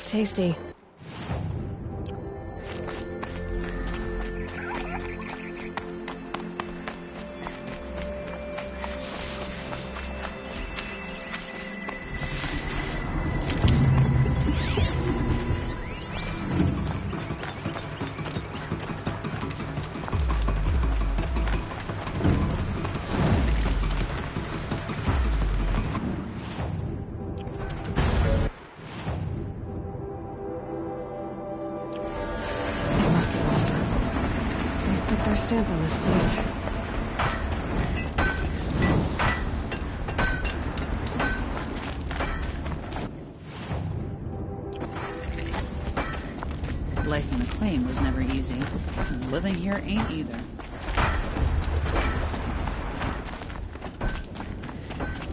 Tasty. Stamp on this place. Life in McLean was never easy. Living here ain't either.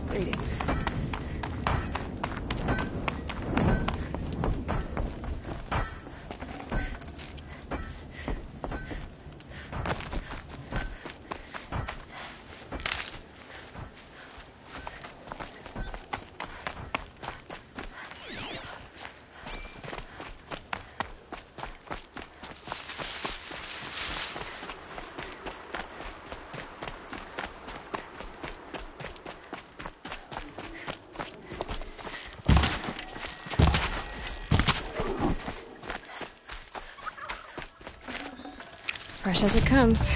Greetings. Fresh as it comes.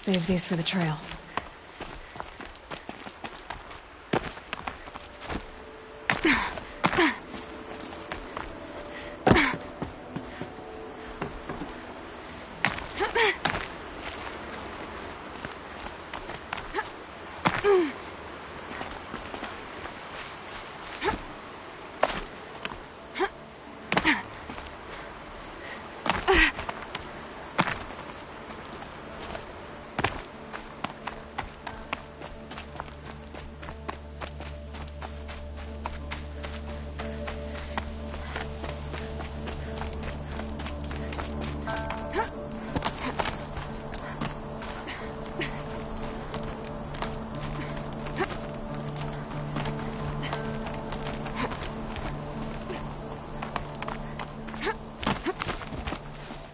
Save these for the trail.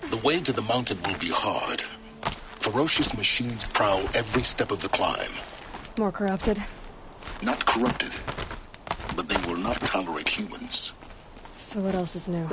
The way to the mountain will be hard. Ferocious machines prowl every step of the climb. More corrupted? Not corrupted, but they will not tolerate humans. So what else is new?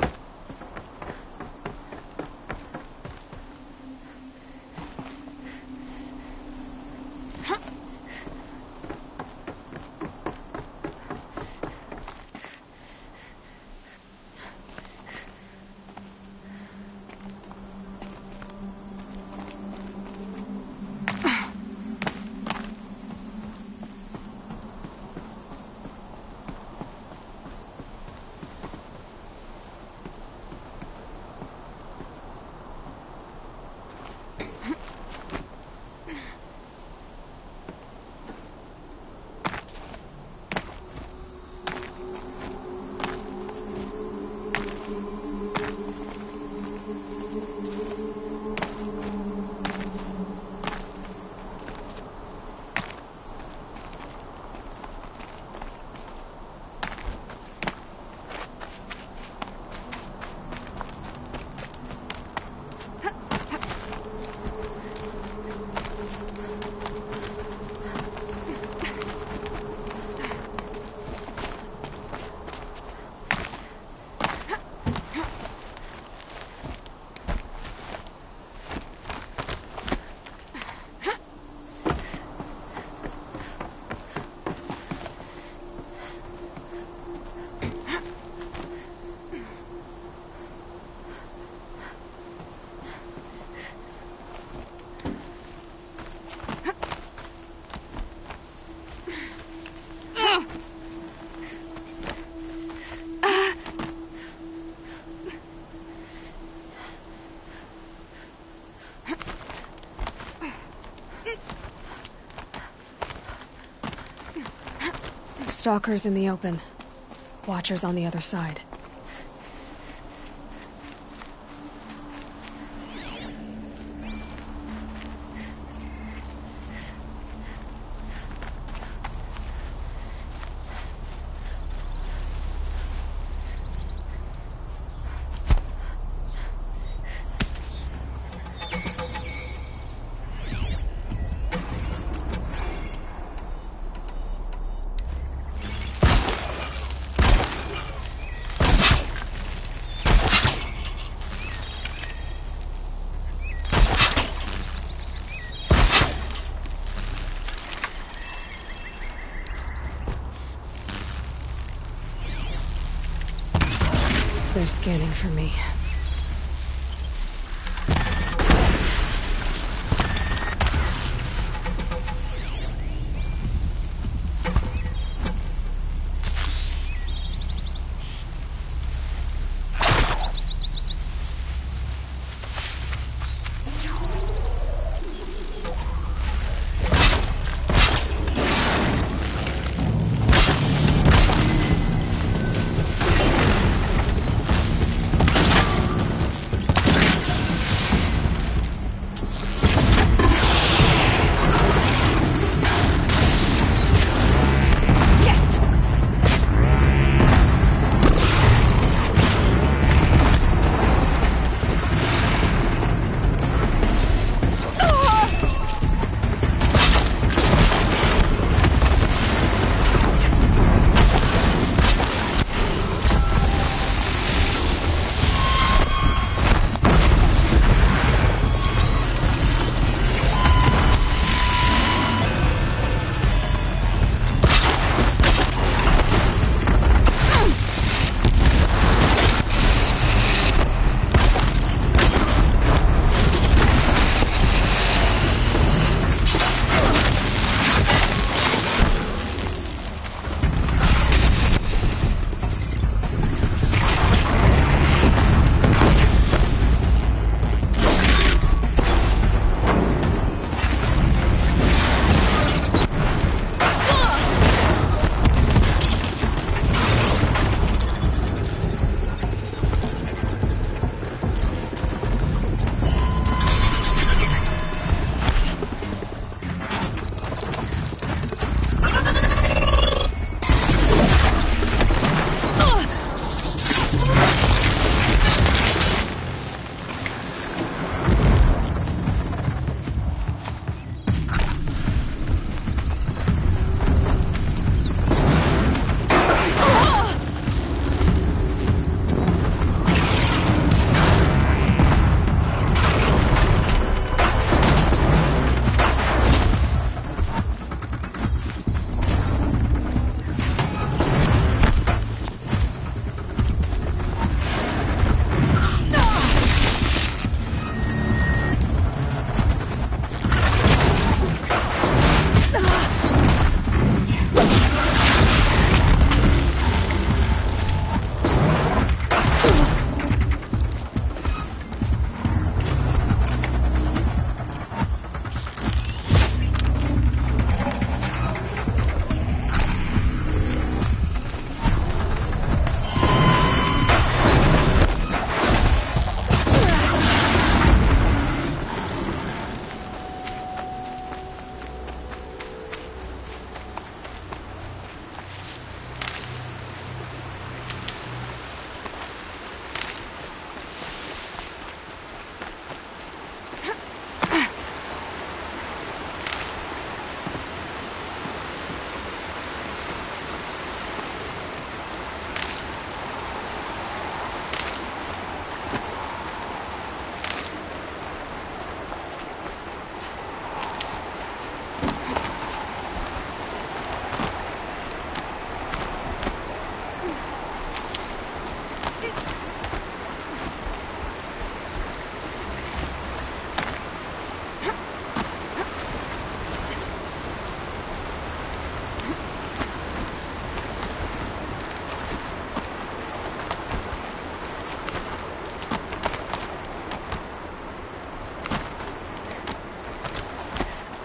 Stalkers in the open. Watchers on the other side. They're scanning for me.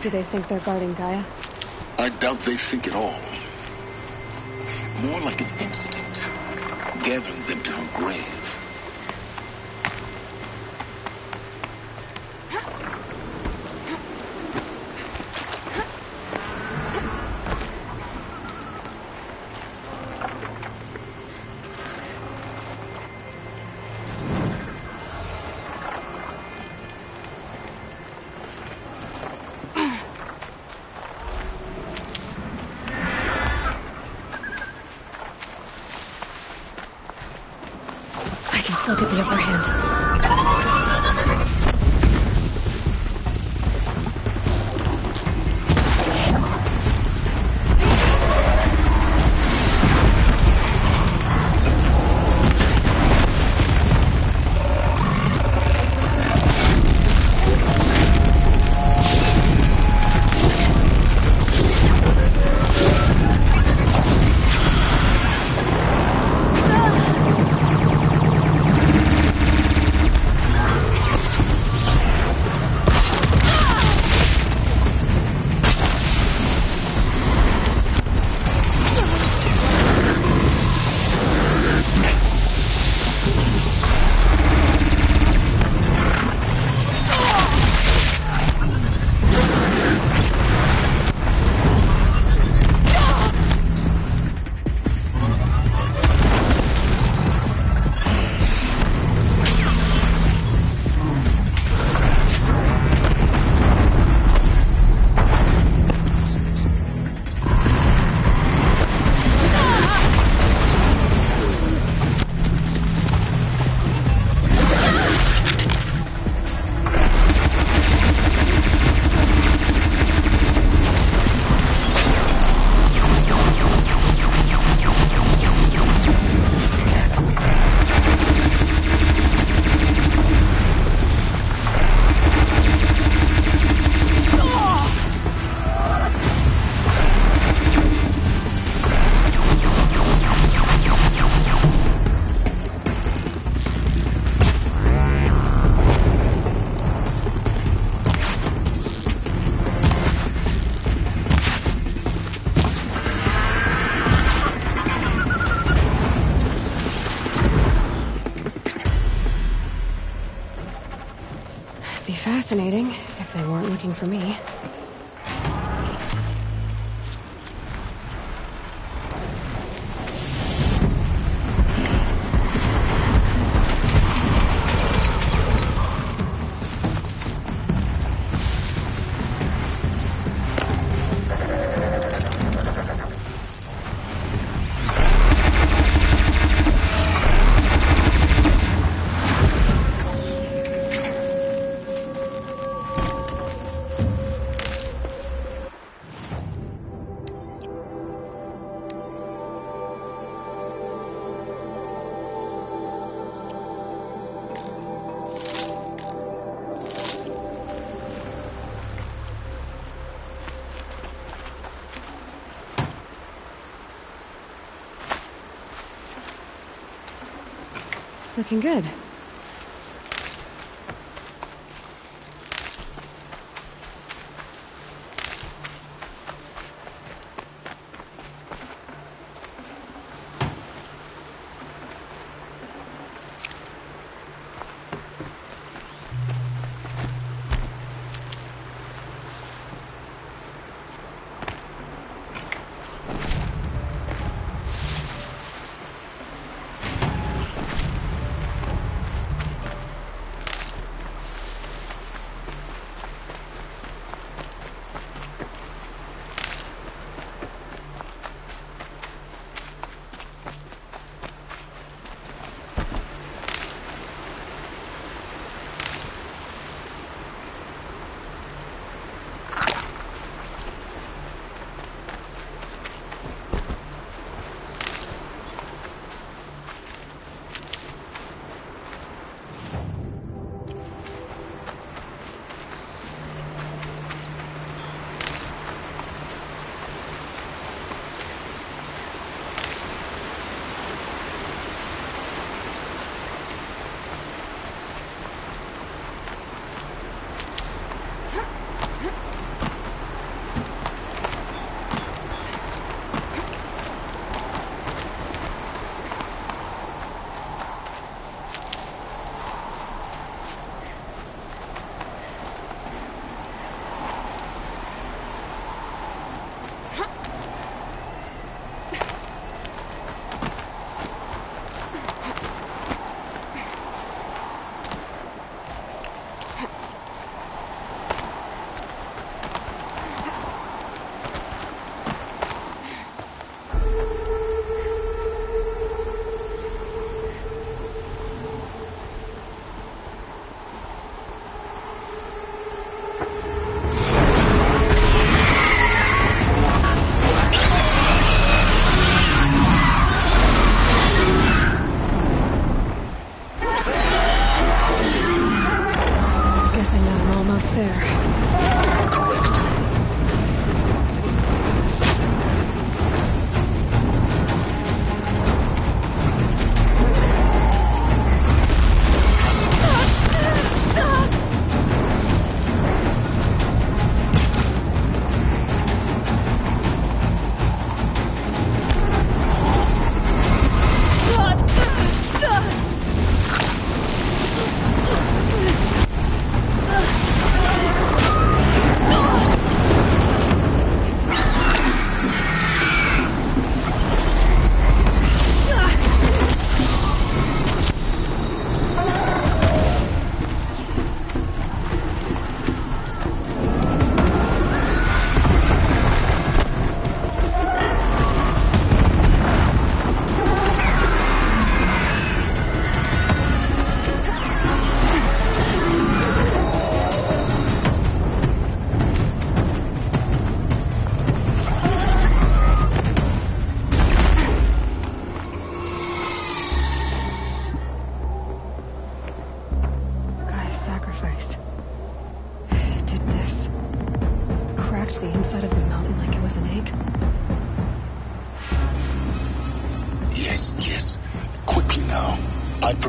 Do they think they're guarding Gaia? I doubt they think at all. More like an instinct, gathering them to her grave. Look at the upper hand. Fascinating, if they weren't looking for me. Looking good.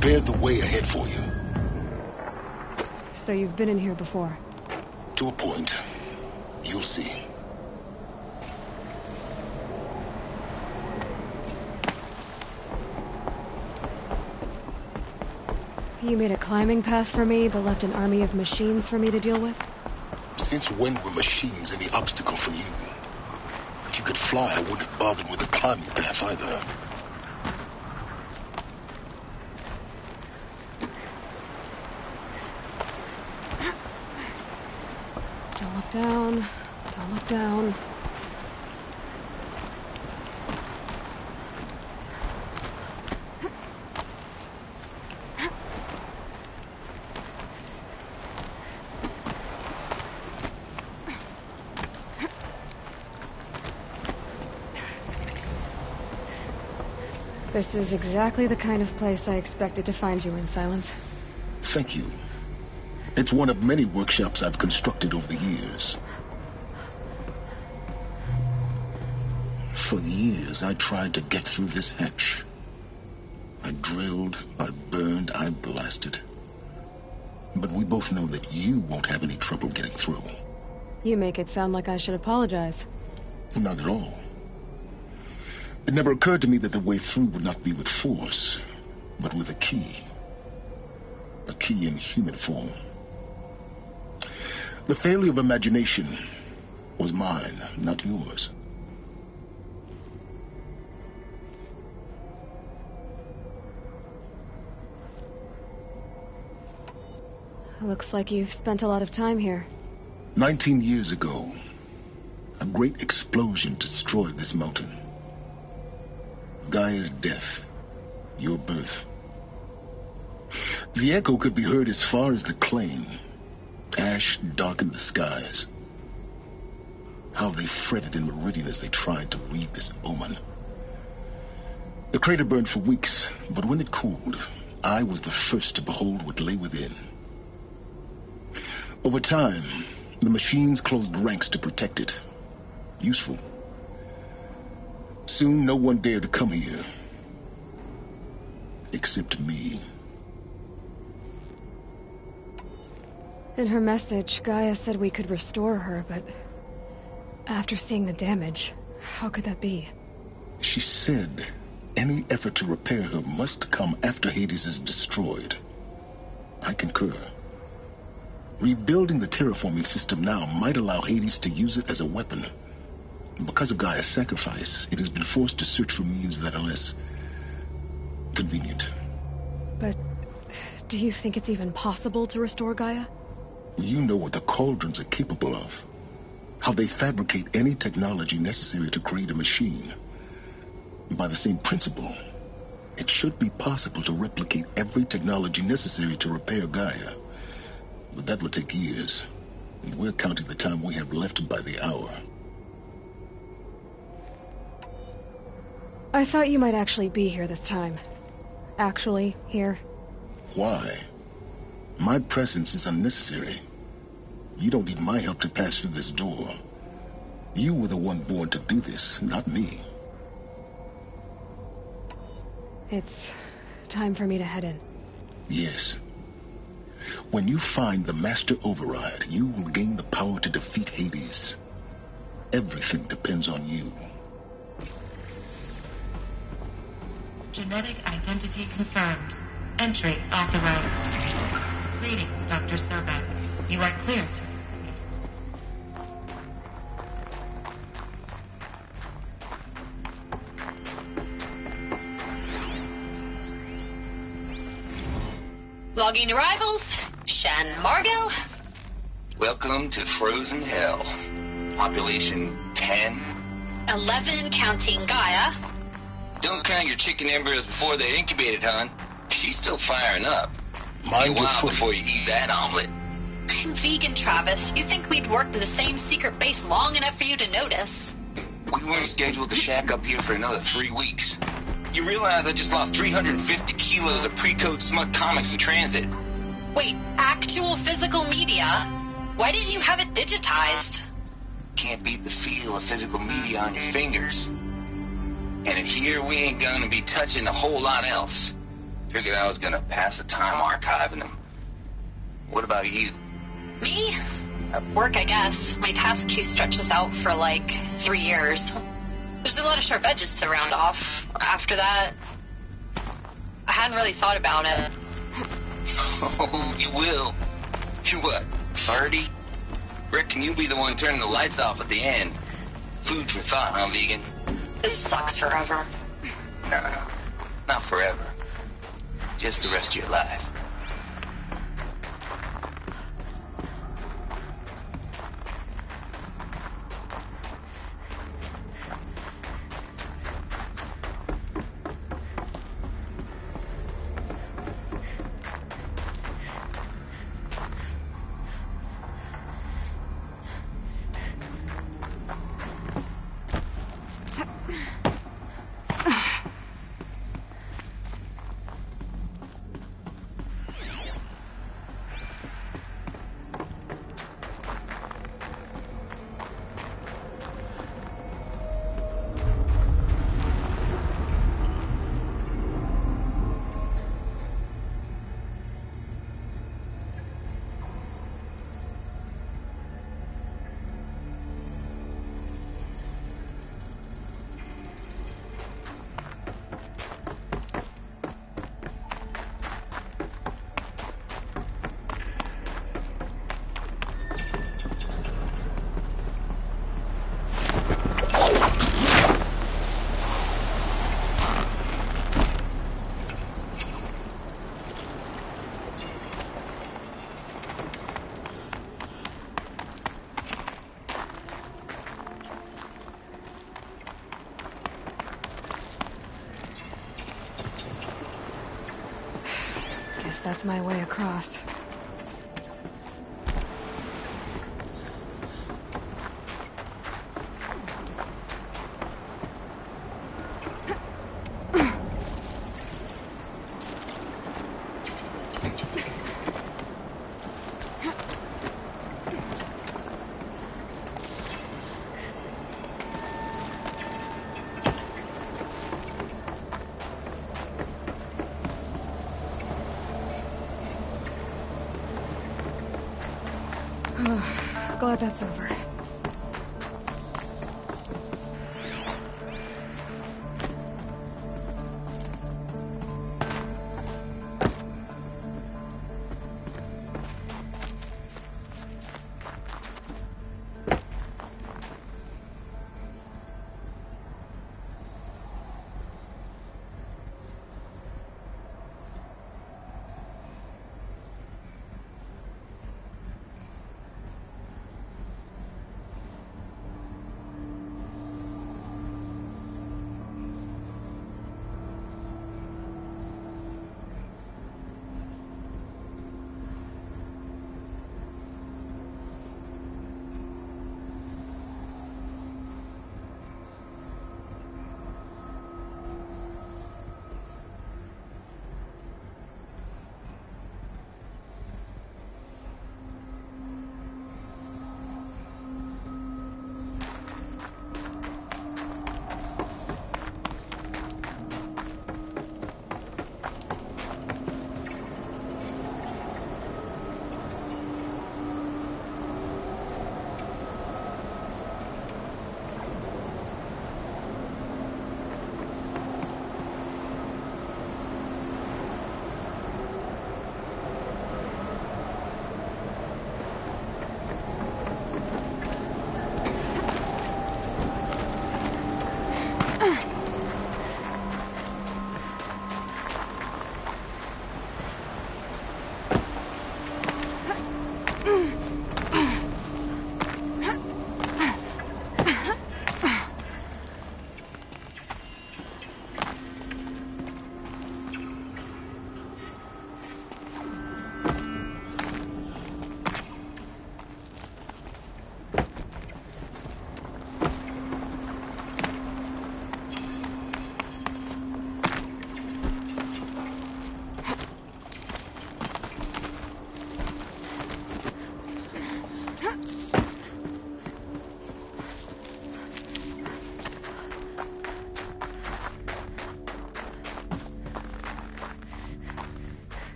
prepared the way ahead for you. So you've been in here before? To a point. You'll see. You made a climbing path for me, but left an army of machines for me to deal with? Since when were machines any obstacle for you? If you could fly, I wouldn't have bothered with a climbing path either. Don't look down. Don't look down. This is exactly the kind of place I expected to find you in, Silence. Thank you. It's one of many workshops I've constructed over the years. For years, I tried to get through this hatch. I drilled, I burned, I blasted. But we both know that you won't have any trouble getting through. You make it sound like I should apologize. Not at all. It never occurred to me that the way through would not be with force, but with a key. A key in human form. The failure of imagination was mine, not yours. Looks like you've spent a lot of time here. 19 years ago, a great explosion destroyed this mountain. Gaia's death, your birth. The echo could be heard as far as the Claim. Ash darkened the skies. How they fretted in Meridian as they tried to read this omen. The crater burned for weeks, but when it cooled, I was the first to behold what lay within. Over time, the machines closed ranks to protect it. Useful. Soon, no one dared to come here. Except me. In her message, Gaia said we could restore her, but after seeing the damage, how could that be? She said any effort to repair her must come after Hades is destroyed. I concur. Rebuilding the terraforming system now might allow Hades to use it as a weapon. Because of Gaia's sacrifice, it has been forced to search for means that are less convenient. But do you think it's even possible to restore Gaia? You know what the Cauldrons are capable of. How they fabricate any technology necessary to create a machine. By the same principle, it should be possible to replicate every technology necessary to repair Gaia. But that would take years. And we're counting the time we have left by the hour. I thought you might actually be here this time. Actually, here. Why? My presence is unnecessary. You don't need my help to pass through this door. You were the one born to do this, not me. It's time for me to head in. Yes. When you find the Master Override, you will gain the power to defeat Hades. Everything depends on you. Genetic identity confirmed. Entry authorized. Greetings, Dr. Sobek. You are cleared. Logging arrivals. Shan Margot. Welcome to Frozen Hell. Population 10. 11 counting Gaia. Don't count your chicken embryos before they're incubated, hon. She's still firing up. Mind Be a your while foot. before you eat that omelet. I'm vegan, Travis. You'd think we'd worked in the same secret base long enough for you to notice. We weren't scheduled to shack up here for another 3 weeks. You realize I just lost 350 kilos of pre-code smut comics in transit. Wait, actual physical media? Why didn't you have it digitized? Can't beat the feel of physical media on your fingers. And in here, we ain't gonna be touching a whole lot else. Figured I was gonna pass the time archiving them. What about you? Me? Work, I guess. My task queue stretches out for like 3 years. There's a lot of sharp edges to round off. After that, I hadn't really thought about it. Oh, you will. You're what, 30? Reckon you'll be the one turning the lights off at the end. Food for thought, huh, vegan? This sucks forever. Nah, not forever. Just the rest of your life. Guess that's my way across. Glad that's over.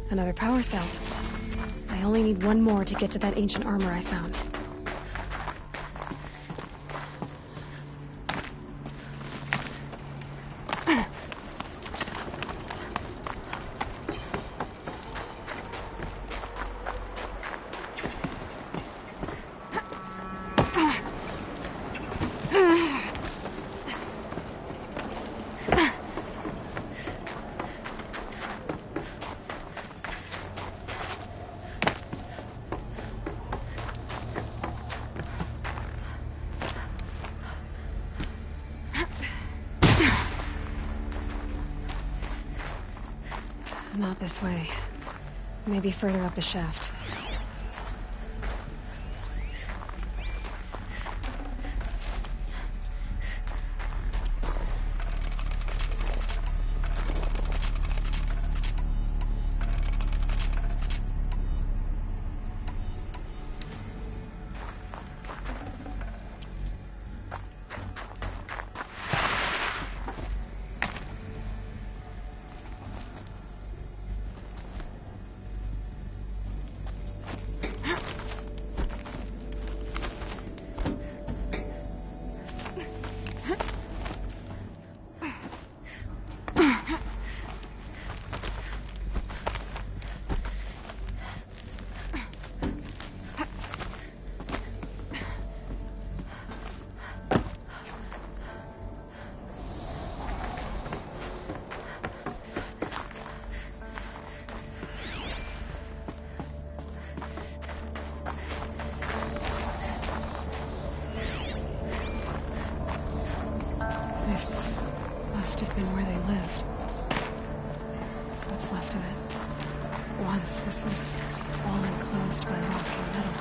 Another power cell. I only need one more to get to that ancient armor I found. Not this way. Maybe further up the shaft. This must have been where they lived. What's left of it. Once this was all enclosed by rock and metal.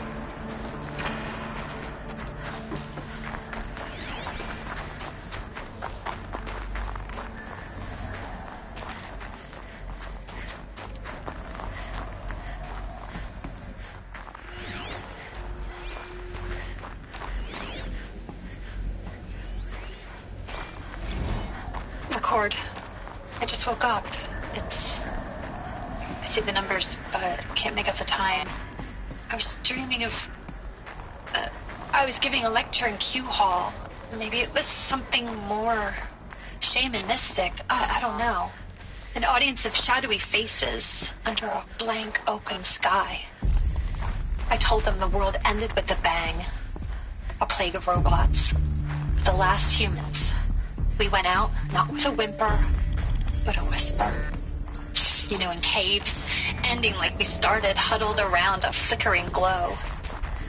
Record. I just woke up. I see the numbers, but can't make out the time. I was dreaming of... I was giving a lecture in Q Hall. Maybe it was something more shamanistic. I don't know. An audience of shadowy faces under a blank open sky. I told them the world ended with a bang. A plague of robots. The last humans. We went out, not with a whimper, but a whisper. You know, in caves, ending like we started, huddled around a flickering glow.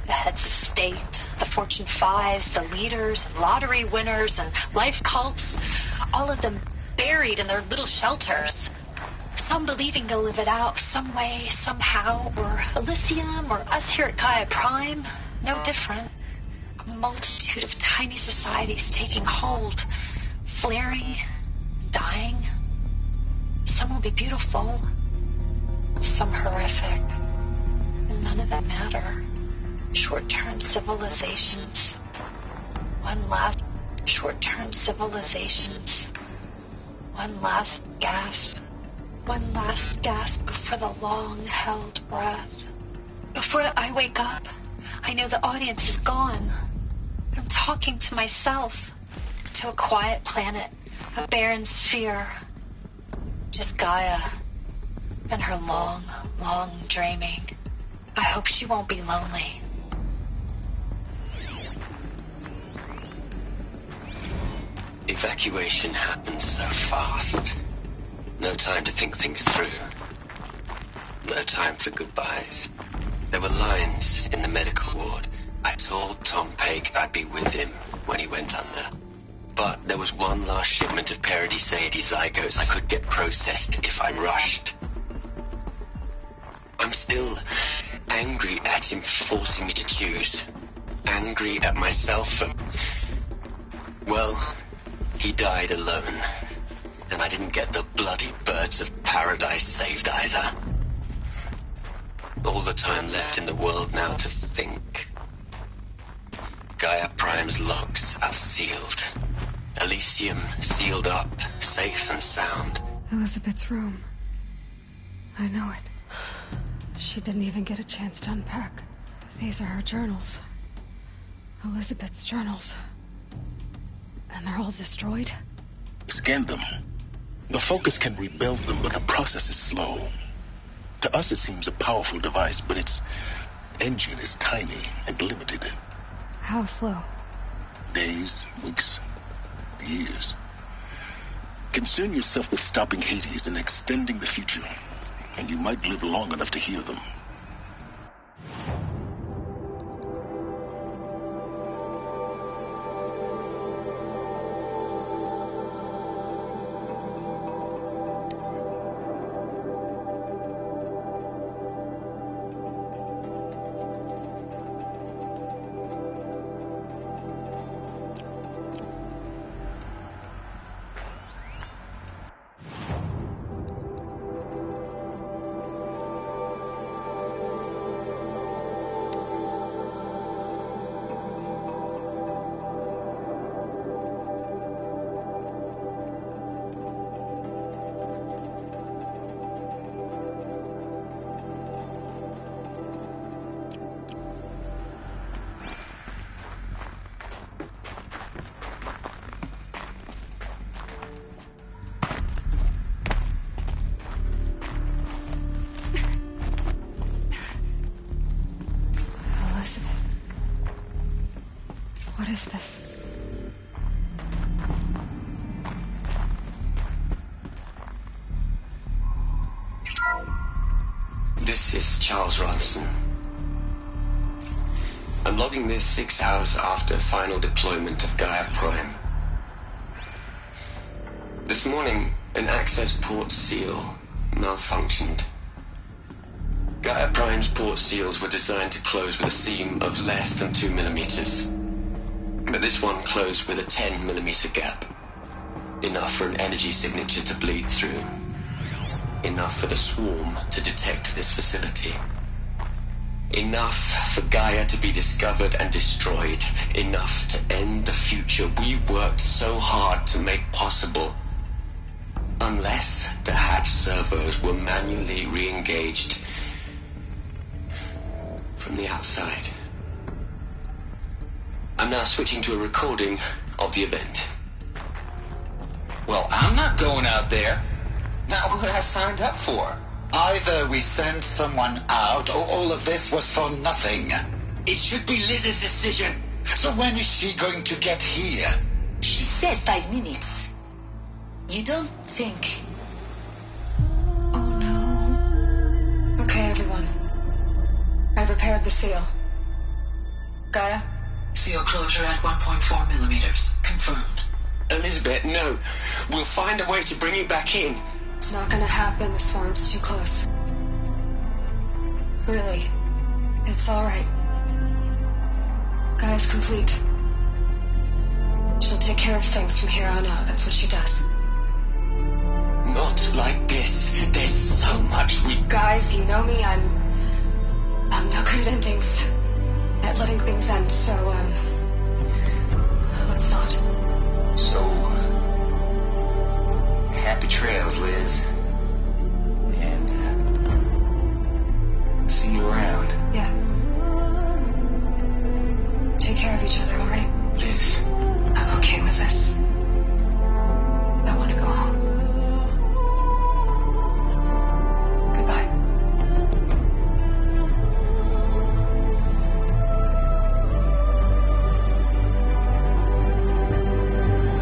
The heads of state, the Fortune 5s, the leaders, and lottery winners, and life cults, all of them buried in their little shelters. Some believing they'll live it out some way, somehow, or Elysium, or us here at Gaia Prime, no different. A multitude of tiny societies taking hold, flaring, dying. Some will be beautiful, some horrific, and none of them matter. Short-term civilizations. One last short-term civilizations. One last gasp. One last gasp for the long-held breath. Before I wake up, I know the audience is gone. I'm talking to myself. To a quiet planet, a barren sphere. Just Gaia and her long, long dreaming. I hope she won't be lonely. Evacuation happened so fast. No time to think things through. No time for goodbyes. There were lines in the medical ward. I told Tom Pake I'd be with him when he went under. But there was one last shipment of Paradiseidae zygotes I could get processed if I rushed. I'm still angry at him for forcing me to choose. Angry at myself for... Well, he died alone. And I didn't get the bloody birds of paradise saved either. All the time left in the world now to think. Gaia Prime's locks are sealed. Elysium sealed up, safe and sound. Elizabeth's room. I know it. She didn't even get a chance to unpack. These are her journals. Elizabeth's journals. And they're all destroyed? Scan them. The Focus can rebuild them, but the process is slow. To us, it seems a powerful device, but its engine is tiny and limited. How slow? Days, weeks, years. Concern yourself with stopping Hades and extending the future, and you might live long enough to hear them. What is this? This is Charles Ronson. I'm logging this 6 hours after final deployment of Gaia Prime. This morning, an access port seal malfunctioned. Gaia Prime's port seals were designed to close with a seam of less than 2 millimeters. But this one closed with a 10 millimeter gap. Enough for an energy signature to bleed through. Enough for the swarm to detect this facility. Enough for Gaia to be discovered and destroyed. Enough to end the future we worked so hard to make possible. Unless the hatch servos were manually re-engaged from the outside. I'm now switching to a recording of the event. Well, I'm not going out there. Not what I signed up for. Either we sent someone out, or all of this was for nothing. It should be Liz's decision. So when is she going to get here? She said 5 minutes. You don't think... Oh no. Okay, everyone. I've repaired the seal. Gaia? Seal closure at 1.4 millimeters. Confirmed. Elizabeth, no. We'll find a way to bring you back in. It's not gonna happen. The swarm's too close. Really. It's alright. Gaia's complete. She'll take care of things from here on out. That's what she does. Not like this. There's so much we... Guys, you know me. I'm no good at endings. At letting things end, so, let's not. So, happy trails, Liz. And, see you around. Yeah. Take care of each other, alright? Liz. I'm okay with this. I want to go home. Goodbye.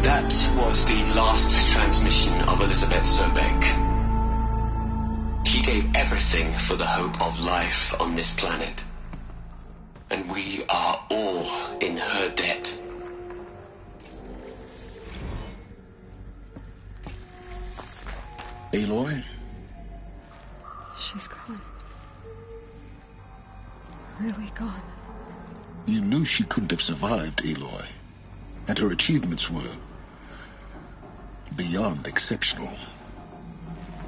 That was the last transmission of Elizabeth Sobeck. She gave everything for the hope of life on this planet. And we are all in her debt. Aloy? She's gone. Really gone. You knew she couldn't have survived, Aloy. And her achievements were beyond exceptional.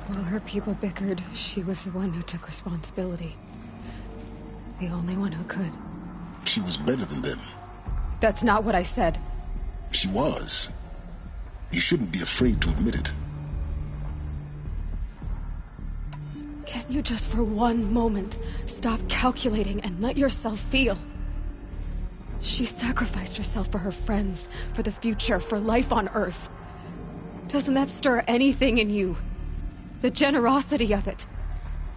While her people bickered, she was the one who took responsibility. The only one who could. She was better than them. That's not what I said. She was. You shouldn't be afraid to admit it. Can't you just for one moment stop calculating and let yourself feel. She sacrificed herself for her friends, for the future, for life on Earth. Doesn't that stir anything in you? The generosity of it.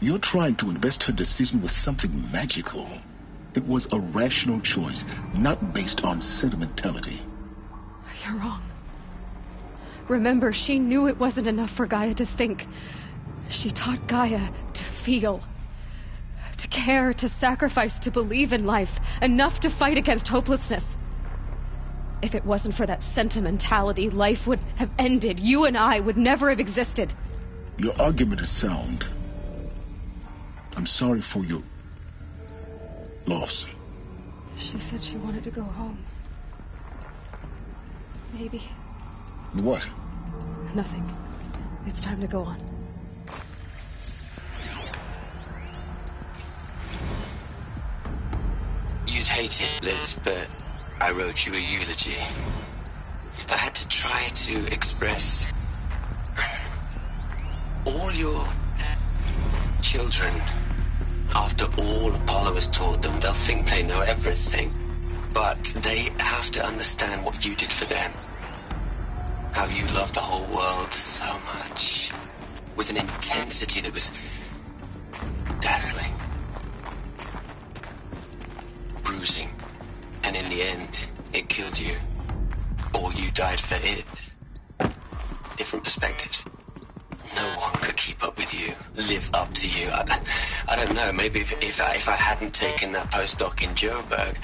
You're trying to invest her decision with something magical. It was a rational choice, not based on sentimentality. You're wrong. Remember, she knew it wasn't enough for Gaia to think. She taught Gaia to feel. To care, to sacrifice, to believe in life. Enough to fight against hopelessness. If it wasn't for that sentimentality, life would have ended. You and I would never have existed. Your argument is sound. I'm sorry for your loss. She said she wanted to go home. Maybe. What? Nothing. It's time to go on. You'd hate it, Liz, but I wrote you a eulogy. I had to try to express all your children. After all Apollo has taught them, they'll think they know everything. But they have to understand what you did for them. How you loved the whole world so much. With an intensity that was dazzling. Bruising. And in the end, it killed you. Or you died for it. Different perspectives. No one could keep up with you, live up to you. I don't know, maybe if I hadn't taken that postdoc in Joburg.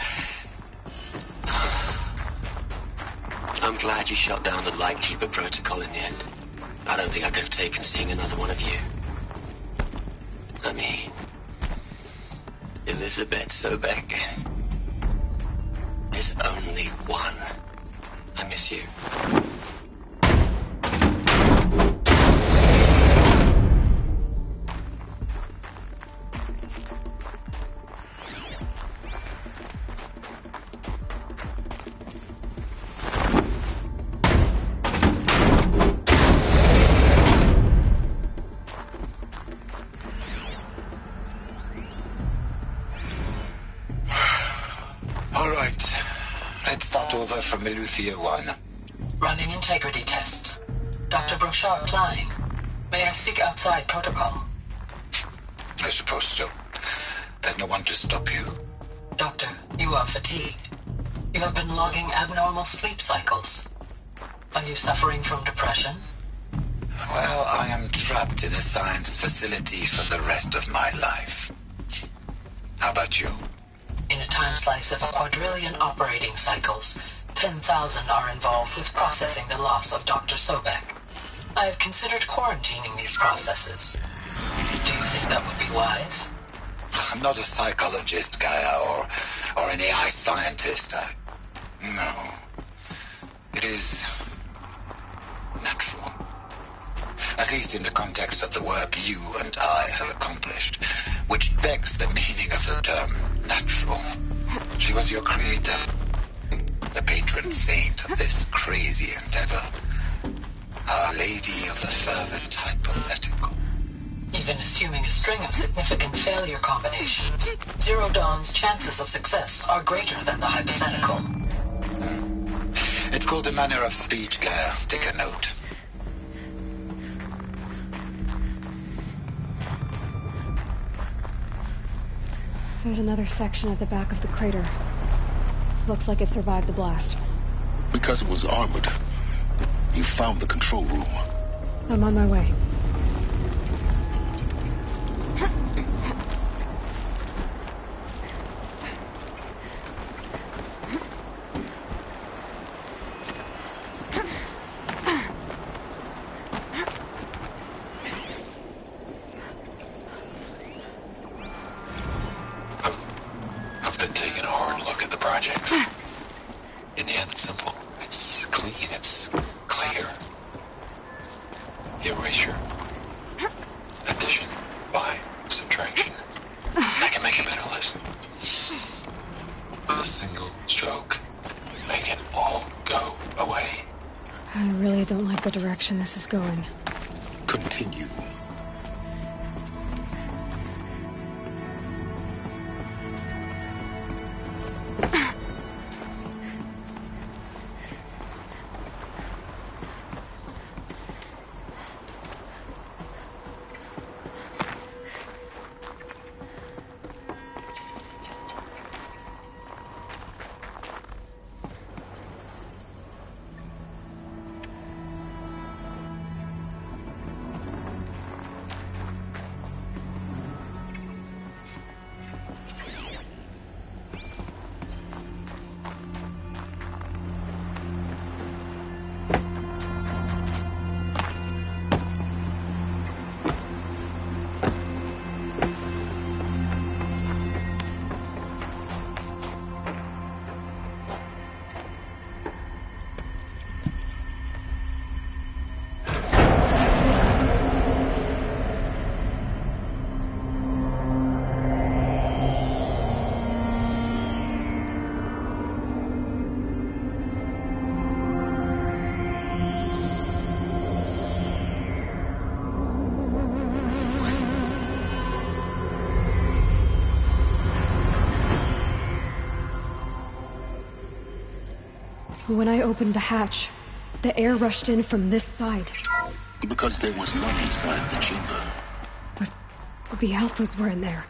I'm glad you shut down the Lightkeeper protocol in the end. I don't think I could have taken seeing another one of you. I mean, Elizabeth Sobek. There's only one. I miss you. From Eleuthia 1. Running integrity tests. Dr. Brochard flying. May I speak outside protocol? I suppose so. There's no one to stop you. Doctor, you are fatigued. You have been logging abnormal sleep cycles. Are you suffering from depression? Well, I am trapped in a science facility for the rest of my life. How about you? In a time slice of 1,000,000,000 operating cycles, 10,000 are involved with processing the loss of Dr. Sobek. I have considered quarantining these processes. Do you think that would be wise? I'm not a psychologist, Gaia, or an AI scientist. No. It is natural. At least in the context of the work you and I have accomplished, which begs the meaning of the term natural. She was your creator. The patron saint of this crazy endeavor. Our Lady of the Fervent Hypothetical. Even assuming a string of significant failure combinations, Zero Dawn's chances of success are greater than the hypothetical. It's called a manner of speech, Gaia. Take a note. There's another section at the back of the crater. Looks like it survived the blast. Because it was armored. You found the control room. I'm on my way. I've been taking a hard look at the project. In the end, it's simple. It's clean. It's clear. Erasure. Addition. By. Subtraction. I can make a better list. With a single stroke. Make it all go away. I really don't like the direction this is going. Continue. When I opened the hatch, the air rushed in from this side. Because there was none inside the chamber. But the Alphas were in there.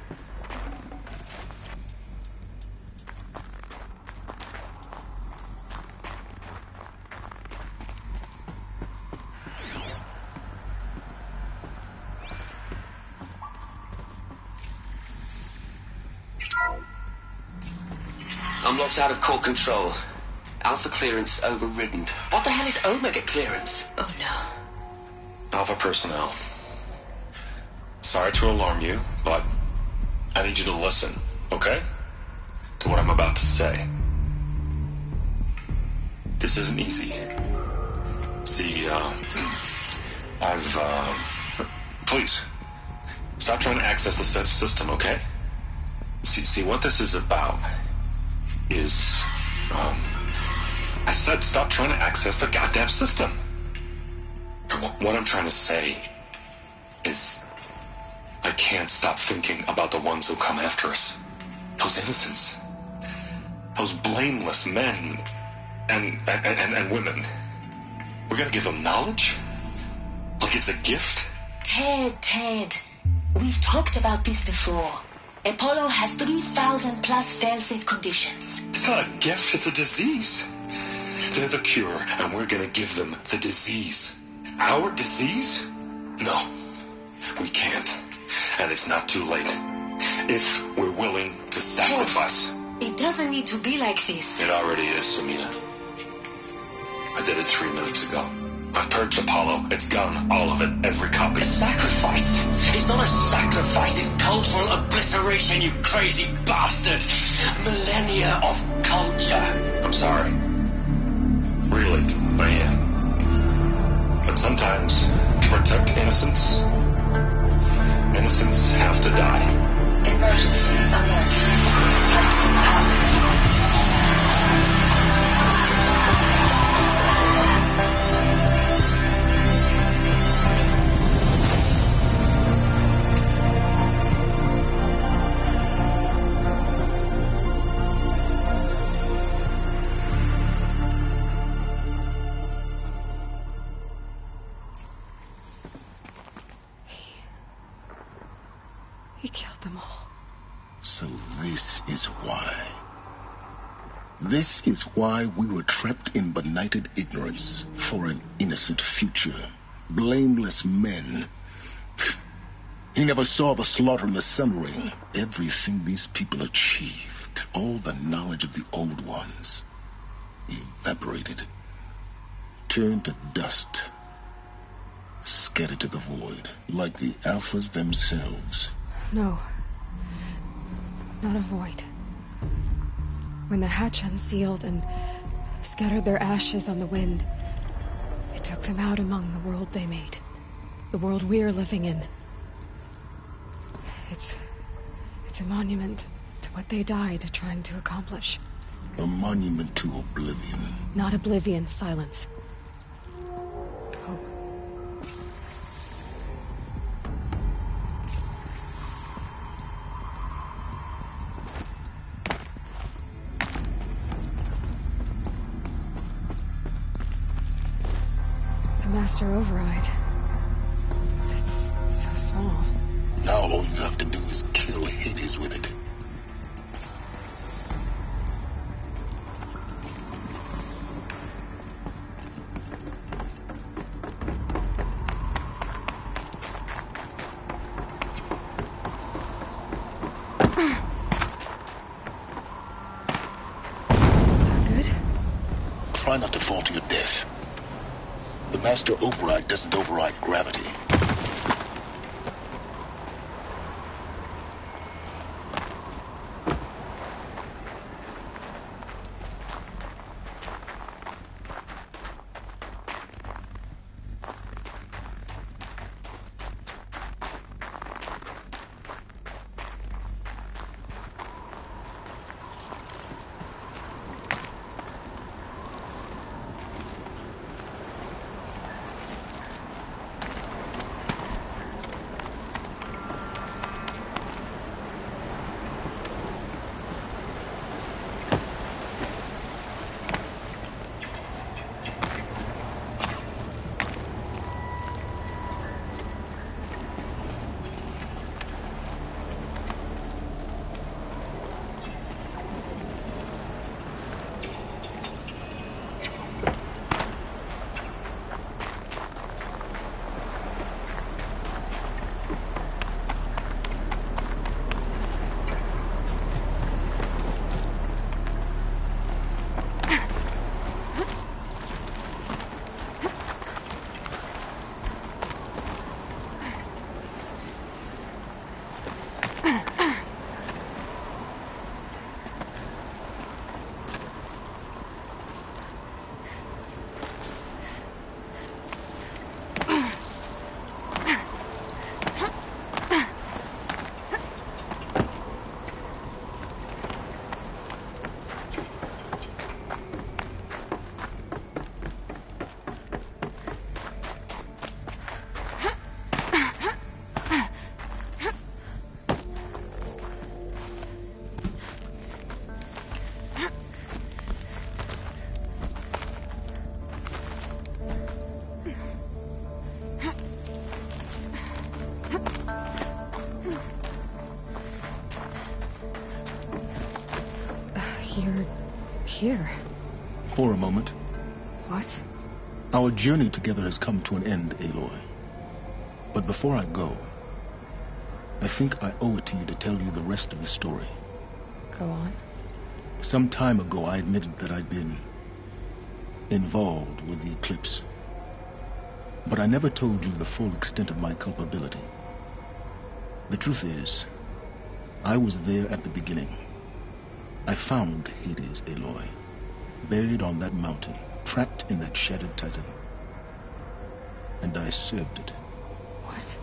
I'm locked out of core control. Alpha clearance overridden. What the hell is Omega clearance? Oh no. Alpha personnel. Sorry to alarm you, but I need you to listen, okay? To what I'm about to say. This isn't easy. See, please, stop trying to access the system, okay? See, what this is about is, I said stop trying to access the goddamn system. And what I'm trying to say is I can't stop thinking about the ones who come after us. Those innocents. Those blameless men and women. We're gonna give them knowledge? Like it's a gift? Ted. We've talked about this before. Apollo has 3,000 plus fail-safe conditions. It's not a gift, it's a disease. They're the cure, and we're gonna give them the disease. Our disease? No, we can't. And it's not too late. If we're willing to sacrifice. It doesn't need to be like this. It already is, Samina. I did it 3 minutes ago. I've purged Apollo. It's gone. All of it. Every copy. A sacrifice? It's not a sacrifice. It's cultural obliteration, you crazy bastard. Millennia of culture. I'm sorry. Really, I am. But sometimes, to protect innocence, innocents have to die. Emergency alert. Flexing the atmosphere. He killed them all. So this is why. This is why we were trapped in benighted ignorance for an innocent future. Blameless men. He never saw the slaughter in the Sun Ring. Everything these people achieved, all the knowledge of the old ones, evaporated, turned to dust, scattered to the void, like the Alphas themselves. No. Not a void. When the hatch unsealed and scattered their ashes on the wind, it took them out among the world they made. The world we're living in. It's a monument to what they died trying to accomplish. A monument to oblivion. Not oblivion, silence. Hope. The Master Override. It's so small. Now all you have to do is kill Hades with it. Try not to fall to your death. The Master Override doesn't override gravity. You're here. For a moment. What? Our journey together has come to an end, Aloy. But before I go, I think I owe it to you to tell you the rest of the story. Go on. Some time ago, I admitted that I'd been involved with the eclipse. But I never told you the full extent of my culpability. The truth is, I was there at the beginning. I found Hades, Aloy, buried on that mountain, trapped in that shattered titan. And I served it. What?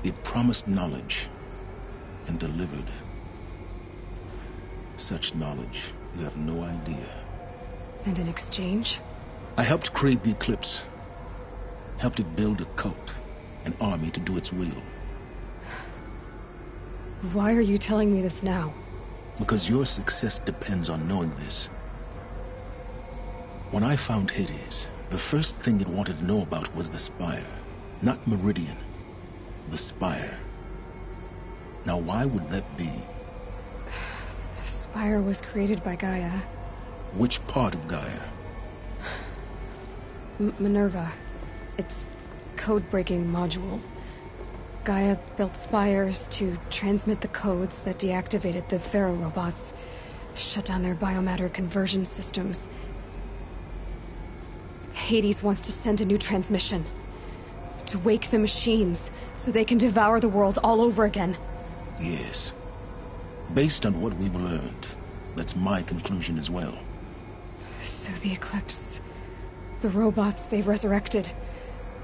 It promised knowledge and delivered. Such knowledge, you have no idea. And in exchange? I helped create the Eclipse. Helped it build a cult, an army to do its will. Why are you telling me this now? Because your success depends on knowing this. When I found Hades, the first thing it wanted to know about was the Spire. Not Meridian. The Spire. Now why would that be? The Spire was created by Gaia. Which part of Gaia? Minerva. Its code-breaking module. Gaia built spires to transmit the codes that deactivated the Pharaoh robots, shut down their biomatter conversion systems. Hades wants to send a new transmission, to wake the machines so they can devour the world all over again. Yes. Based on what we've learned, that's my conclusion as well. So the Eclipse, the robots they've resurrected,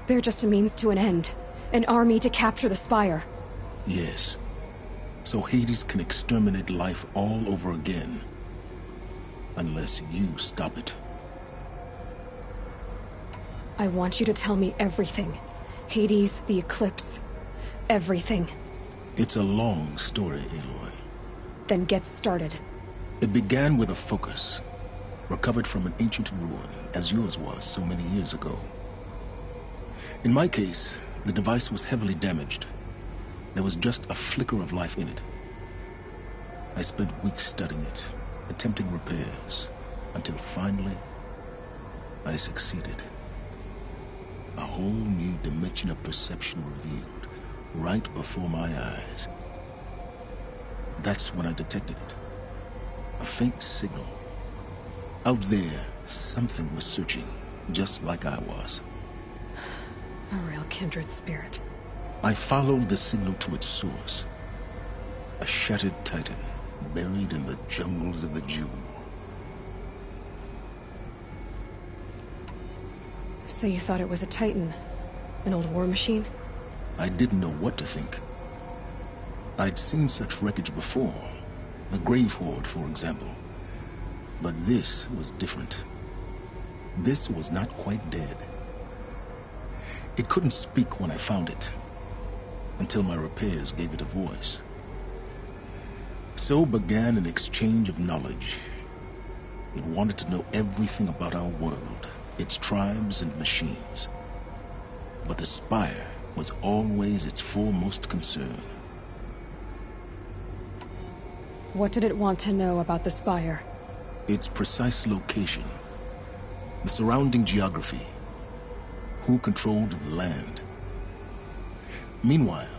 they're just a means to an end. An army to capture the Spire. Yes. So Hades can exterminate life all over again. Unless you stop it. I want you to tell me everything. Hades, the Eclipse. Everything. It's a long story, Aloy. Then get started. It began with a focus. Recovered from an ancient ruin, as yours was so many years ago. In my case, the device was heavily damaged. There was just a flicker of life in it. I spent weeks studying it, attempting repairs, until finally, I succeeded. A whole new dimension of perception revealed, right before my eyes. That's when I detected it. A faint signal. Out there, something was searching, just like I was. A real kindred spirit. I followed the signal to its source. A shattered titan, buried in the jungles of the Jewel. So you thought it was a titan? An old war machine? I didn't know what to think. I'd seen such wreckage before. The Grave Horde, for example. But this was different. This was not quite dead. It couldn't speak when I found it, until my repairs gave it a voice. So began an exchange of knowledge. It wanted to know everything about our world, its tribes and machines. But the Spire was always its foremost concern. What did it want to know about the Spire? Its precise location, the surrounding geography, who controlled the land. Meanwhile,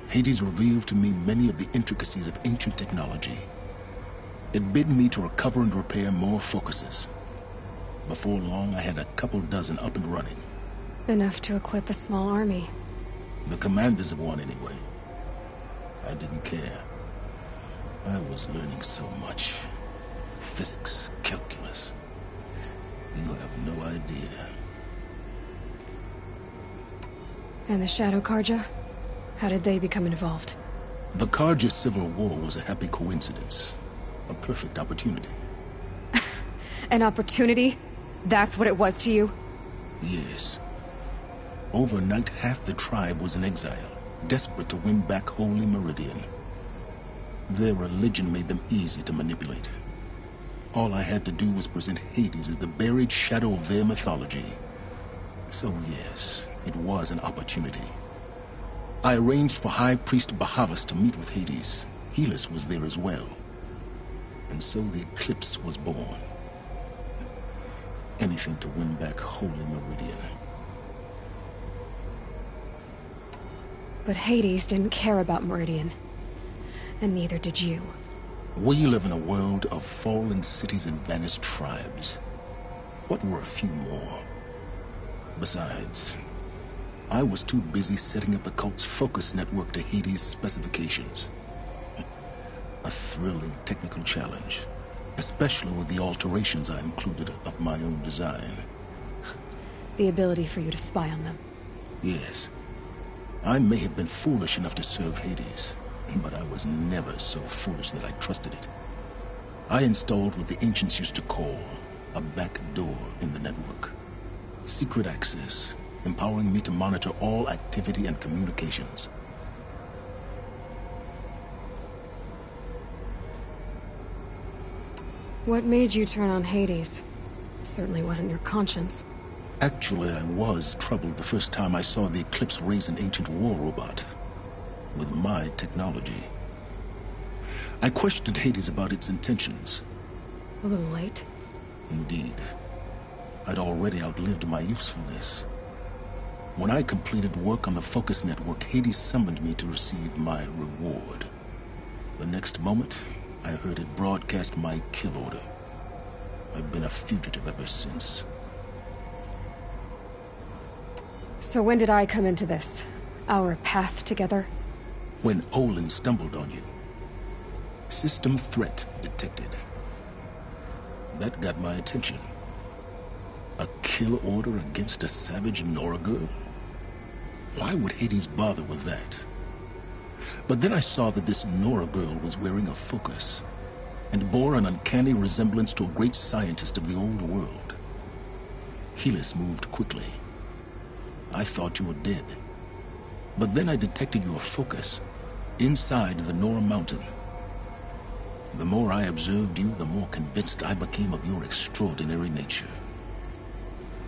Hades revealed to me many of the intricacies of ancient technology. It bid me to recover and repair more focuses. Before long, I had a couple dozen up and running. Enough to equip a small army. The commanders of one, anyway. I didn't care. I was learning so much. Physics, calculus. You have no idea. And the Shadow Carja? How did they become involved? The Carja Civil War was a happy coincidence. A perfect opportunity. An opportunity? That's what it was to you? Yes. Overnight, half the tribe was in exile, desperate to win back Holy Meridian. Their religion made them easy to manipulate. All I had to do was present Hades as the buried shadow of their mythology. So yes, it was an opportunity. I arranged for High Priest Bahavas to meet with Hades. Helis was there as well. And so the Eclipse was born. Anything to win back Holy Meridian. But Hades didn't care about Meridian. And neither did you. We live in a world of fallen cities and vanished tribes. What were a few more? Besides, I was too busy setting up the cult's focus network to Hades' specifications. A thrilling technical challenge, especially with the alterations I included of my own design. The ability for you to spy on them. Yes. I may have been foolish enough to serve Hades, but I was never so foolish that I trusted it. I installed what the ancients used to call a back door in the network. Secret access, empowering me to monitor all activity and communications. What made you turn on Hades? Certainly wasn't your conscience. Actually, I was troubled the first time I saw the Eclipse raise an ancient war robot. With my technology. I questioned Hades about its intentions. A little late. Indeed. I'd already outlived my usefulness. When I completed work on the Focus Network, Hades summoned me to receive my reward. The next moment, I heard it broadcast my kill order. I've been a fugitive ever since. So when did I come into this? Our path together? When Olin stumbled on you. System threat detected. That got my attention. A kill order against a savage Nora girl? Why would Hades bother with that? But then I saw that this Nora girl was wearing a focus, and bore an uncanny resemblance to a great scientist of the old world. Helis moved quickly. I thought you were dead. But then I detected your focus inside the Nora mountain. The more I observed you, the more convinced I became of your extraordinary nature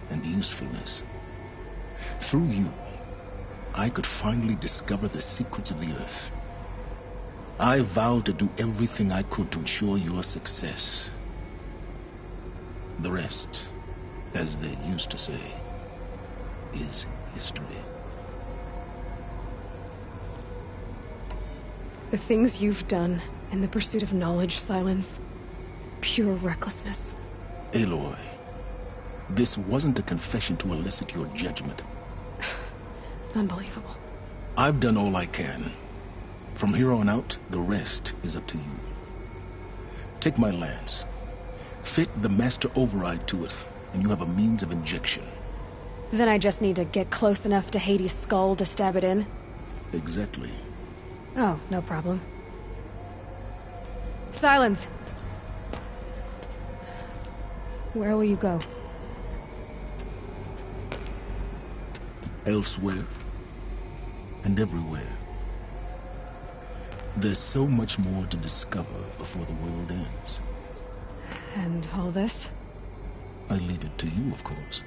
and usefulness. Through you, I could finally discover the secrets of the Earth. I vowed to do everything I could to ensure your success. The rest, as they used to say, is history. The things you've done in the pursuit of knowledge, Silence. Pure recklessness. Aloy, this wasn't a confession to elicit your judgment. Unbelievable. I've done all I can. From here on out, the rest is up to you. Take my lance. Fit the master override to it, and you have a means of injection. Then I just need to get close enough to Hades' skull to stab it in? Exactly. Oh, no problem. Silence! Where will you go? Elsewhere. And everywhere. There's so much more to discover before the world ends. And all this? I leave it to you, of course.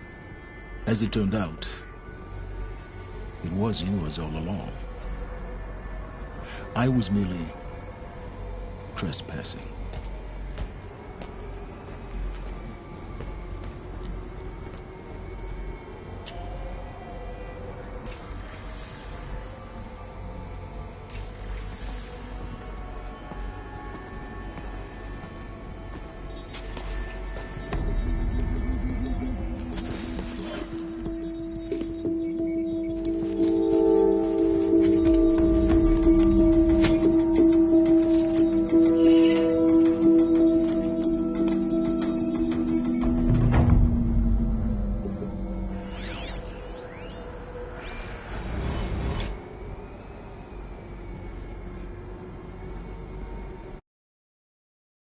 As it turned out, it was yours all along. I was merely trespassing.